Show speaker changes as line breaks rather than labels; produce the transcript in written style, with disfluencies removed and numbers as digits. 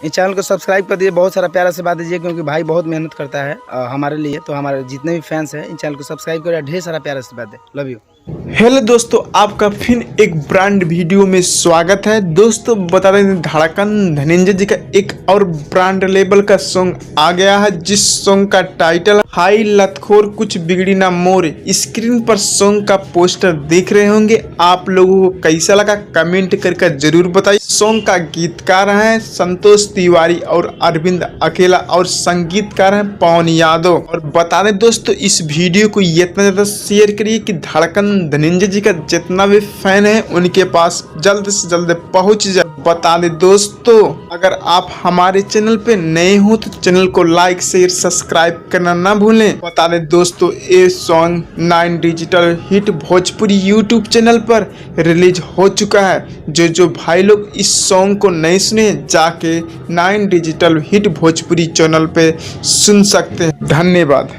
इस चैनल को सब्सक्राइब कर दीजिए, बहुत सारा प्यारा से बात दीजिए, क्योंकि भाई बहुत मेहनत करता है हमारे लिए। तो हमारे जितने भी फैंस हैं इन चैनल को सब्सक्राइब करिए, ढेर सारा प्यारा से बात दे। Love you.
हेलो दोस्तों, आपका फिर एक ब्रांड वीडियो में स्वागत है। दोस्तों बता दें, धड़कन धनंजय जी का एक और ब्रांड लेवल का सॉन्ग आ गया है, जिस सॉन्ग का टाइटल हाई लतखोर कुछ बिगड़ी ना मोर। स्क्रीन पर सॉन्ग का पोस्टर देख रहे होंगे, आप लोगों को कैसा लगा कमेंट करके जरूर बताइए। सॉन्ग का गीतकार हैं संतोष तिवारी और अरविंद अकेला, और संगीतकार हैं पवन यादव। और बता दें दोस्तों, इस वीडियो को इतना ज़्यादा शेयर करिए कि धड़कन धनंजय जी का जितना भी फैन है उनके पास जल्द से जल्द पहुंच जाए। बता दें दोस्तों, अगर आप हमारे चैनल पे नए हो तो चैनल को लाइक शेयर सब्सक्राइब करना ना भूलें। बता दें दोस्तों, ये song 9 digital hit Bhojpuri YouTube channel पर रिलीज हो चुका है। जो भाई लोग इस सॉन्ग को नहीं सुने, जाके 9 डिजिटल हिट भोजपुरी चैनल पे सुन सकते हैं। धन्यवाद।